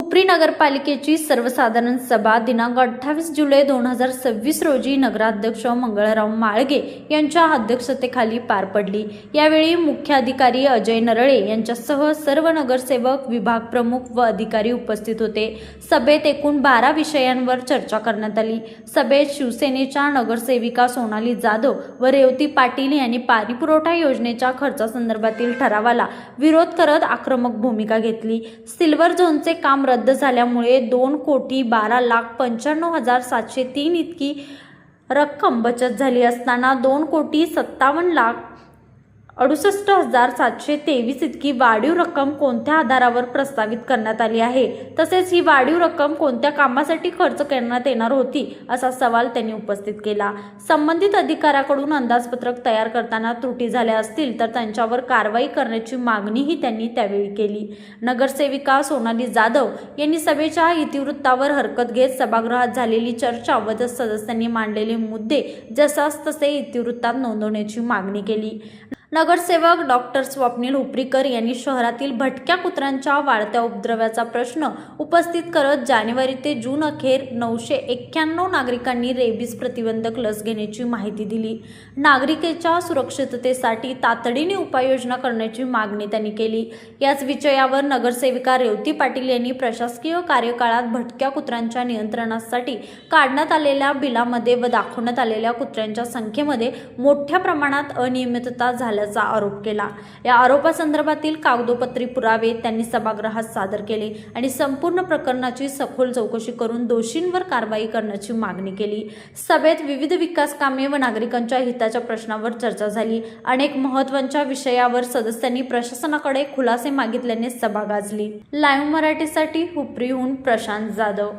हुपरी नगरपालिकेची सर्वसाधारण सभा दिनांक 28 जुलै 2026 रोजी नगराध्यक्ष मंगळराव माळगे यांच्या अध्यक्षतेखाली पार पडली। यावेळी मुख्याधिकारी अजय नरळे यांच्यासह सर्व नगरसेवक, विभाग प्रमुख व अधिकारी उपस्थित होते। सभेत एकूण 12 विषयांवर चर्चा करण्यात आली। सभेत शिवसेनेच्या नगरसेविका सोनाली जाधव व रेवती पाटील यांनी पाणी पुरवठा योजनेच्या खर्चासंदर्भातील ठरावाला विरोध करत आक्रमक भूमिका घेतली। सिल्वर झोनचे काम रद्द झाल्यामुळे 2,12,95,703 इतकी रक्कम बचत झाली असताना 2,57,68,723 इतकी वाढीव रक्कम कोणत्या आधारावर प्रस्तावित करण्यात आली आहे, तसेच ही वाढीव रक्कम कोणत्या कामासाठी खर्च करण्यात येणार होती, असा सवाल त्यांनी उपस्थित केला। संबंधित अधिकाऱ्याकडून अंदाजपत्रक तयार करताना त्रुटी झाल्या असतील तर त्यांच्यावर कारवाई करण्याची मागणीही त्यांनी त्यावेळी केली। नगरसेविका सोनाली जाधव यांनी सभेच्या इतिवृत्तावर हरकत घेत सभागृहात झालेली चर्चा व सदस्यांनी मांडलेले मुद्दे जसास तसे इतिवृत्तात नोंदवण्याची मागणी केली। नगरसेवक डॉक्टर स्वप्नील हुपरीकर यांनी शहरातील भटक्या कुत्र्यांच्या वाढत्या उपद्रवाचा प्रश्न उपस्थित करत जानेवारी ते जून अखेर 991 नागरिकांनी रेबीज प्रतिबंधक लस घेण्याची माहिती दिली। नागरिकांच्या सुरक्षिततेसाठी तातडीने उपाययोजना करण्याची मागणी त्यांनी केली। याच विषयावर नगरसेविका रेवती पाटील यांनी प्रशासकीय कार्यकाळात भटक्या कुत्र्यांच्या नियंत्रणासाठी काढण्यात आलेल्या बिलामध्ये व दाखवण्यात आलेल्या कुत्र्यांच्या संख्येमध्ये मोठ्या प्रमाणात अनियमितता झाल्याचा आरोप केला। या आरोपासंदर्भातील कागदोपत्री पुरावे त्यांनी सभागृहात सादर केले आणि संपूर्ण प्रकरणाची सखोल चौकशी करून दोषींवर कारवाई करण्याची मागणी केली। सभेत विविध विकास कामे व नागरिकांच्या हिताच्या प्रश्नावर चर्चा झाली। अनेक महत्त्वाच्या विषयावर सदस्यांनी प्रशासनाकडे खुलासे मागितल्याने सभा गाजली। लाईव्ह मराठीसाठी हुपरीहून प्रशांत जाधव।